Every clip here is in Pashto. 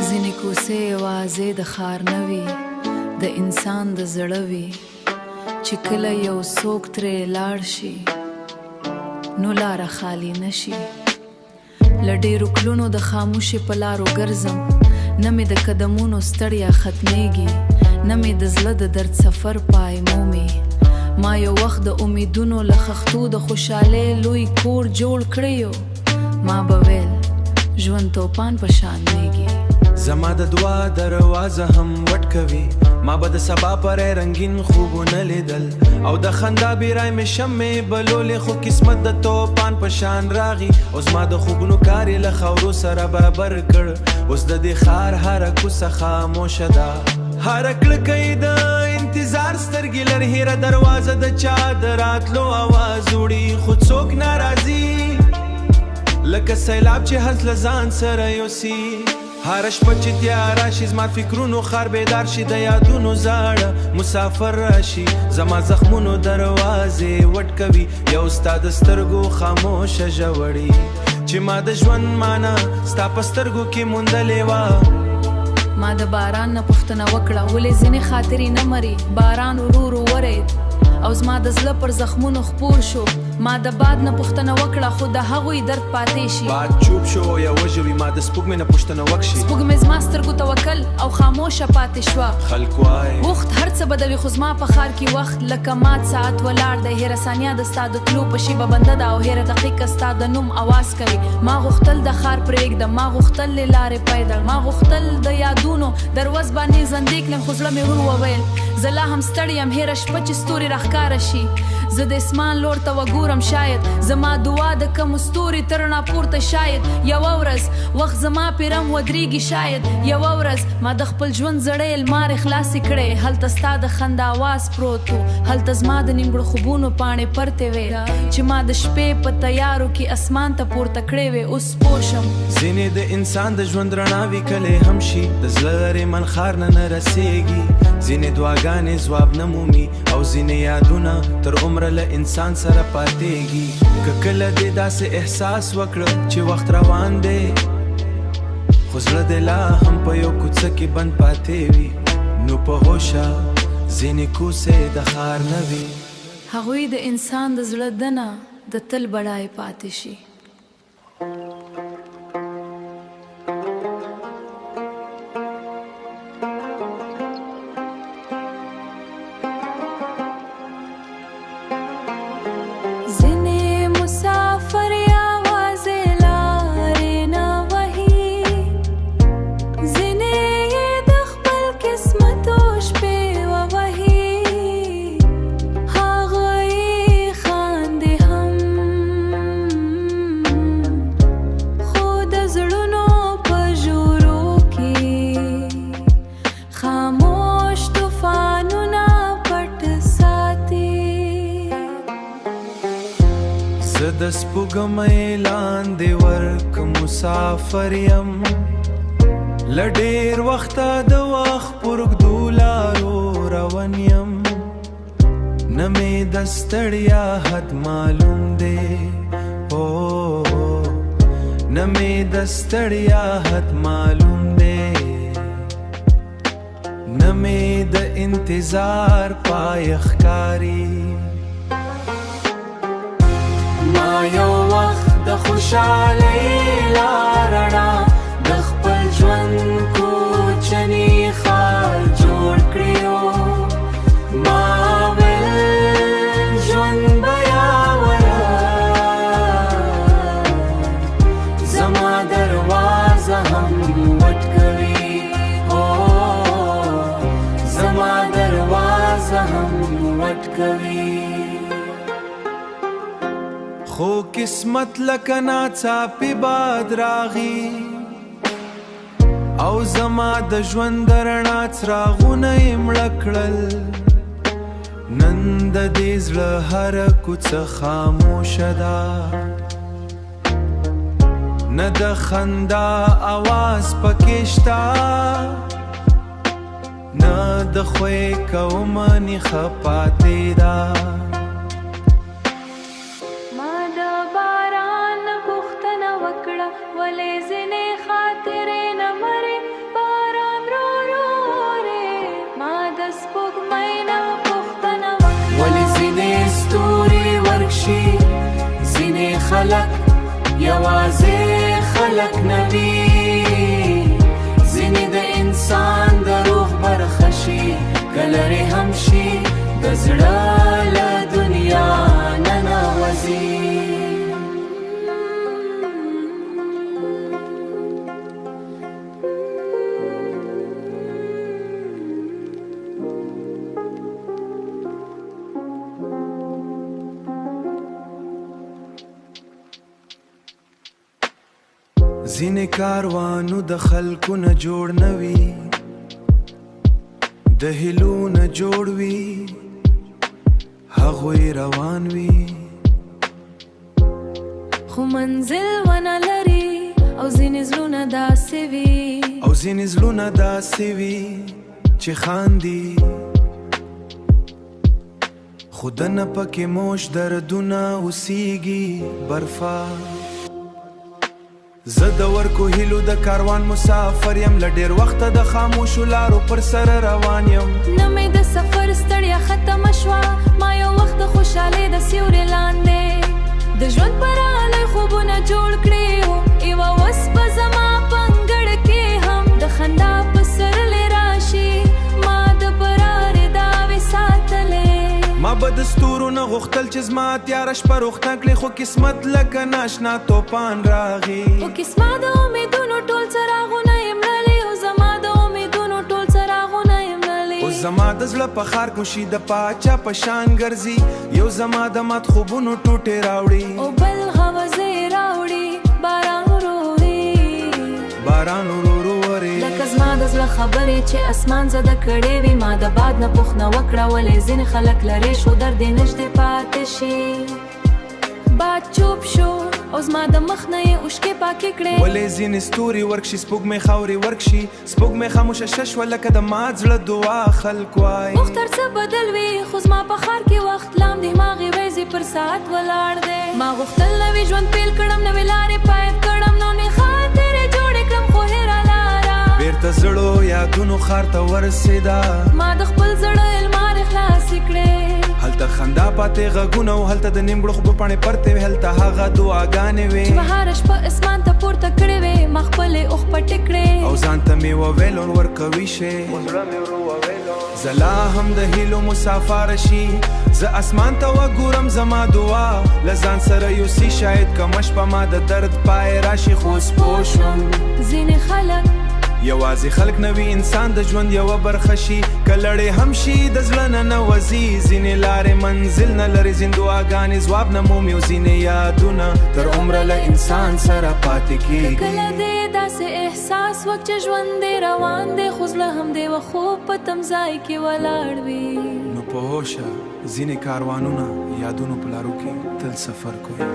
ځینې کوڅې یوازې د ښار نه وي، د انسان د زړه وي، چې کله یو څوک ترې لاړ شي نو لاره خالي نشي. له ډېرو کلونو د خاموشۍ په لارو ګرځم، نه مې د قدمونو ستړیا ختمیږي، نه مې د زړه د درد سفر پای مومي. ما یو وخت د امیدونو له خښتو د خوشحالۍ لوی کور جوړ کړی، ما به ویل ژوند توپان په شان میږي. زما د دعا دروازه هم وټ کوي، ما به د سبا پر رنگین خوبونه لیدل، او د خندا بیرای مې شمې بلولې، خو قسمت د توپان په شان راغی. اوس ما د خوبونو کار یې له خاورو سره برابر کړ، اوس د دې ښار هره کوڅه خاموشه ده، هره کړکۍ د انتظار سترګې لري، هیره دروازه د چا د راتلو آواز وړي، خو څوک ناراضي لکه سیلاب چې هر له ځان سره یوسي. هره شپه چې تیاره شي زما فکرونو ښار بیدار شي، د یادونو زاړه مسافر راشي، زما زخمونو دروازې وټ کوي، یو ستا د سترګو خاموشه ژوړي، چې ما د ژوند مانا ستا په سترګو کې موندلې وه. ما د باران نه پوښتنه وکړه ولې ځینې خاطرې نه مري، باران ورو ورو ورید او زما د زړه پر زخمونو خپور شو. ما د باد نه پوښتنه وکړه خو د هغوی درد پاتې شي. باد چوپ شو یا وژوي، ما د سپوږمۍ نه پوښتنه وکشي، سپوږمۍ زما سترګو ته وکل او خاموشه پاتې شوه. خلک وایي وخت هر څه بدلوي، خو زما په ښار کې وخت لکه مات ساعت ولاړ دی، هیره ثانیه د ستا د تلو په شیبه بنده ده، او هیره دقیقه ستا د نوم اواز کوي. ما غوښتل د ښار پرېږدم، ما غوښتل له لارې پیدل، ما غوښتل د یادونو دروز باندې زندې کړم، خو زړه مې ور وویل زه لا هم ستړی یم، هیره شپه چې ستوري راښکاره شي، زه د اسمان لور ته وګورم، شاید زما دعا د کمو ستوري تر نه پورته، شاید یوه ورځ وخت زما پیرم ودرېږي، شاید یوه ورځ ما د خپل ژوند زړې المارې خلاصې کړې، هلته ستا د خندا آواز پروت و، هلته زما د نیمګړو خوبونو پاڼې پرتې وې، چې ما د شپې په تیارو کې اسمان ته پورته کړې وې. اوس پوه شم ځینې د انسان د ژوند رڼاوې کلی هم شي، د زړه لرې من ښار نه نه رسېږي، ځینې دعاګانې ځواب نه مومي، او ځینې یادونه تر عمره له انسان سره پاتېږي. که کله دې داسې احساس وکړه چې وخت روان دی، خو زړه دې لا هم په یو کوڅه کې بند پاتې وي، نو په هوشه ځینې کوڅې د ښار نه وي. هغوی د انسان د زړه دنه د تل بډای پاتې شي. زه د سپوږمۍ لاندې ورک مسافر یم، له ډېر وخته د وخت پر اوږدو لارو روان یم، نه مې د ستړیا حد معلوم دی، نه مې د ستړیا حد معلوم دی، نه مې د انتظار پای ښکاري. ما یو وخت د خوشحالۍ لارڼا د خپل ژوند کوچني ښار جوړ کړیو، ما ویل ژوند به یاوره زما دروازه هم وټ کوي، زما دروازه هم وټ کوي. خو قسمت لکه ناڅاپي باد راغی، او زما د ژوند د رڼا څراغونه یې مړه کړل، نن د دې زړه هره کوڅه خاموشه ده، نه د خندا اواز پکې شته، نه د خوی کومه نیخه پاتې ده. ولې ځینې خاطرې نه مري، په ولی ځینې ستوري ورک شي ځینې خلک یوازې خلک نه وي ځینې د انسان د روح برخه شي که لرې هم شي د زړه له دنیا ننوځي ځینې کاروانو د خلکو نه جوړ نه وي د هیلو نه جوړ وي هغوی روان وي خو منزل ونه لري او ځینې زړونه داسې وي چې خاندي خو دنه پکې موش دردونه اوسیږي برفا زه د ورکو هیلو د کاروان مسافر یم له ډېر وخته د خاموشو لارو پر سره روان یم نه مې د سفر ستړیا ختمه شوه ما یو وخت د خوشحالۍ د سیوري لاندې د ژوند پرالی خوبونه جوړ کړي وو یوه اوس به زما په انګړ کې هم د خندا په سرلې راشي ما د برارې داوې ساتلې ما به د ستورو نه غوښتل چې زما تیاره شپه روښانه کړي خو قسمت لکه ناشنا توپان راغی خو قسمه د امیدونو ټول څراغونه یې مړلي او زما د امیدونو ټول څراغونه یې مړلي اوس زما د زړه په ښار کوشي د پاچا په شان ګرځي یو زما د مات خوبونو ټوټې راوړي او بل غوځې راوړي باران ورو ورې لکه زما د زړه خبرې چې اسمان زده کړې وي ما د باد نه پوښتنه وکړه ولې ځینې خلک لرې شو درد یې نږدې پاتې شي باد چوپ شو او زما د مخ نه یې اوښکې پاکې کړې ولې ځینې ستوري ورک شي سپوږمۍ خاورې ورک شي سپوږمۍ خاموشه شوه لکه د مات زړه دعا خلک وایي مختر څه بدل وي خو زما په ښار کې وخت لام د هماغې ورځې پر ساعت ولاړ دی ما غوښتل نوي ژوند پیل کړم نوې لارې پایل کړم نوې خاطرې جوړې کړم خو هېره لاره بیرته زړو یادونو ښار ته ورسېده ما د خپل زړه المارې خلاصې کړې هلته خندا پاتې غږونه او هلته د نیمګړو خوبو پاڼې پرتې وې هلته هغه دعاګانې وې چې بهاره شپه اسمان ته پورته کړې وې ما خپلې اوښ پټې کړې او ځان ته مې وویل ورکوي شی زه لا هم د هیلو مسافره شي زه اسمان ته وګورم زما دعا له ځان سره یوسي شاید کمه شپه ما د درد پای راشي خو اوس پوه شوم ځینې خلک یوازې خلک نوي انسان د ژوند یوه برخه شي که لړې هم شي د زړه نه نوځي ځینې لارې منزل نه لري ځینې دعاګانې ځواب نه مومي او ځینې یادونه تر عمره له انسان سره پاتې کېږي کله دې داسې احساس وکړ چې ژوند دې روان دی خو زړه هم دې و خوب په تم ځای کې ولاړ وي نو په هوشه ځینې کاروانونه یادونو په لارو کې تل سفر کوي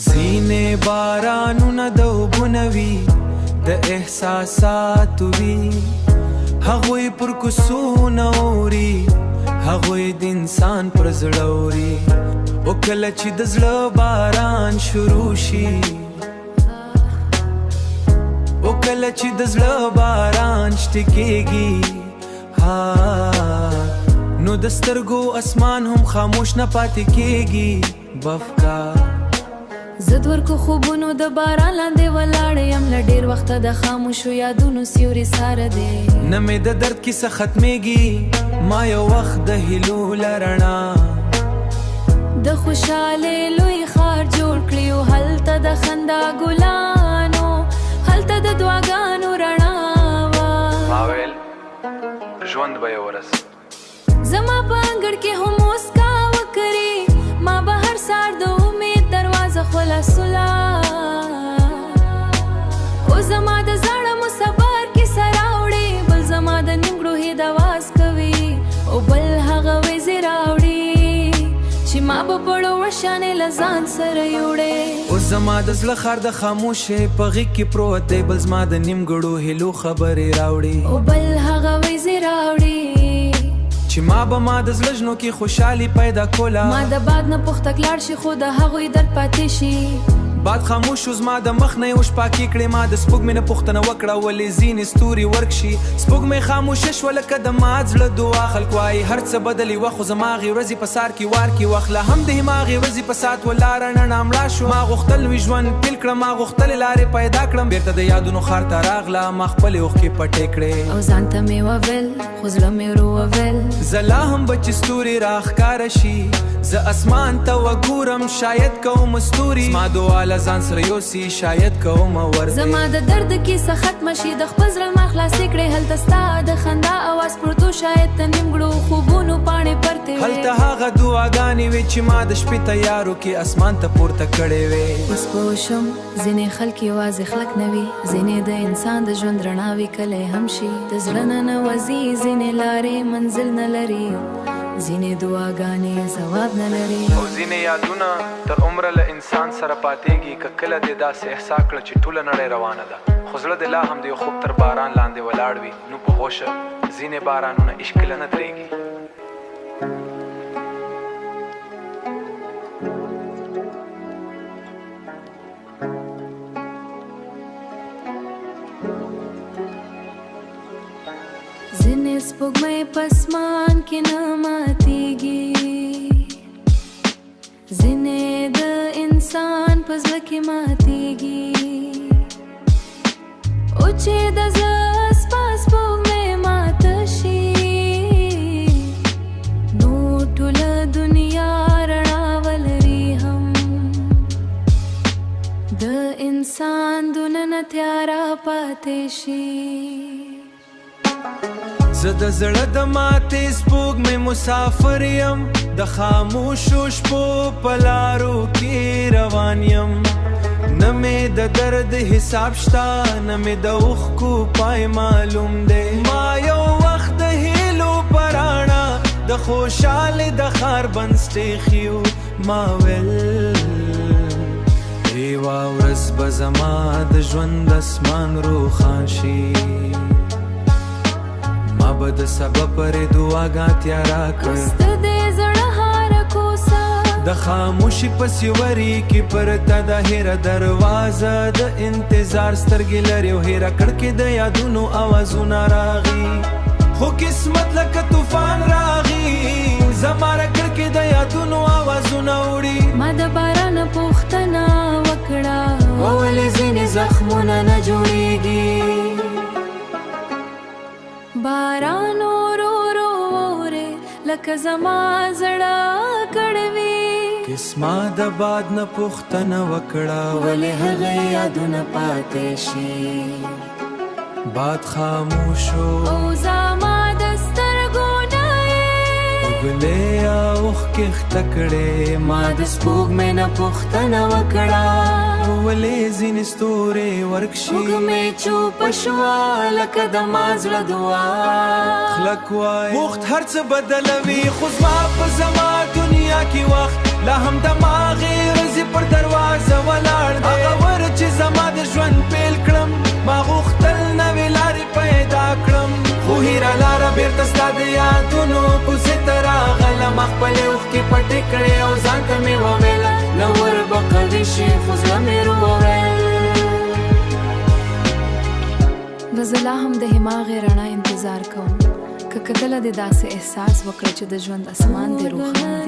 ځینې بارانونه د اوبو نه وي د احساساتو وي هغوی پر کوڅو نه اوري هغوی د انسان پر زړه اوري او کله چې د زړه باران شروع شي او کله چې د زړه باران شته کېږي نو د سترګو اسمان هم خاموش نه پاتې کېږي بفکا زه د ورکو خوبونو د باران لاندې ولاړه یم له ډېر وخته د خاموشو یادونو سیوري ساره دی نه مې د درد کیسه ختمېږي ما یو وخت د هیلو له رڼا د خوشحالۍ لوی ښار جوړ کړي او هلته د خندا ګلانو هلته د دعاګانو رڼا وه ما ویل ژوند به یې ورځ زما په انګړ کې هم موسکا وکړي ما به هر سهار د امید دروازه خلاصوله او زما د زړه مصبر کیسه راوړي بل زما د نیمګړو هید اواز کوي او بل هغه ویزې راوړي چې ما به پړو وشانې له ځان سره یوړې اوس زما د زړه ښار د خاموشۍ په غېږ کې پروت دی بل زما د نیمګړو هیلو خبرې راوړي او بل هغه ویزې راوړي چې چې ما به ما د زړه ژنو کې خوشحالي پیدا کوله ما د باد نه پوښتک لاړ شي خو د هغوی درد پاتې شي باد خاموش شو زما د مخ نه یې وشپاکي کړې ما د سپوږمۍ نه پوښتنه وکړه ولې ځینې ستوري ورک شي سپوږمۍ خاموشه شوه لکه د مات زړه دعا خلک وایي هر څه بدلې وه خو زما هغې ورځې په سار کې وار کې وخت لا هم د هماغې ورځې په ساعت ولاړه رڼا مړه شوه ما غوښتل وي ژوند پیل کړم ما غوښتلې لارې پیدا کړم بېرته د یادونو ښار ته راغله ما خپلې اوښکې پټې کړې او ځان ته مې وویل خو زړه مې ورو وویل زه لا هم به چې ستوري راښکاره شي زه اسمان ته وګورم شاید کوم ستوري زما دعا له ځان سره یوسي شاید کوم ور زما د درد کیسه ختمه شي د خپل زړه ما خلاصې کړې هلته ستا د خندا اواز پروتو شاید ته نیمګړو خوبونو پاڼې پرتې وې هلته هغه دعاګانې وې چې ما د شپې تیارو کې اسمان ته پورته کړې وې اوس پوه شم ځینې خلک یوازې خلک نه وي ځینې د انسان د ژوند رڼا وي کلی هم شي د زړه نه نوځي ځینې لارې منزل نه لري ځینې دعاګانې ځواب نه لري او ځینې یادونه تر عمره له انسان سره پاتېږي که کله دې داسې احساس کړه چې ټوله نړۍ روانه ده خو زړه دې لا هم د یو خوب تر باران لاندې ولاړ وي نو په هوشه ځینې بارانونه عشق له نه درېږي ځینې سپوږمۍ په اسمان کې نه ماتېږي ځینې د انسان په زړه کې ماتېږي او چې د زړه اسپاس سپوږمۍ ماته شي نو ټوله دنیا رڼا ولري هم د انسان دننه تیاره پاتې شي زه د زړه د ماتې سپوږمۍ مسافر یم د خاموشو شپو په لارو کې روان یم نه مې د درد حساب شته نه مې د اوښکو پای معلوم دی ما یو وخت د هیلو په راڼه د خوشحالۍ د ښار بنسټ ایښي ما ویل یوه ورځ به زما د ژوند اسمان روښان شي ما به د سبا پرې دعاګاه تیاره کړ اوس د دې زړه هاره کوڅه د خاموشي په سیوري کې پرته د هیره دروازه د انتظار سترګې لري او هیره کړکۍ د یادونو اوازونه راغي خو قسمت لکه طوفان راغي زما را کړکۍ د یادونو اوازونه وړي ما د باران پوښتنه وکړه ولې ځینې زخمونه نه جوړېږي باران ورو ورو اورې لکه زما زړه کړوي قسمه د باد نه پوښتنه وکړه ولې هغه یادونه پاتې شي باد خاموشو او زما د سترګو نه اوږلې اوښکې ښکته کړې ما د سپوږمۍ نه پوښتنه وکړه ولې ځینې ستوري ورک شي وږمې چوپه شوه لکه د ما زړه دعا خلک وایي وخت هر څه بدلوي خو زما په زما دنیا کې وخت لا هم د ماغې ورځې پر دروازه ولاړ دی هغه ور چې زما د ژوند پیل کړم ما غوښتل نوې لارې پیدا کړم خو هیره لاره بېرته ستا د یادونو کوڅې ته راغله ما خپلې اوښکې پټې کړې او ځان ته مې وویل نه ور به قوي شي خو زړه مې وویل زه لا هم د هماغې رڼا انتظار کوم که کله دې داسې احساس وکړه چې د ژوند اسمان دې روښان دی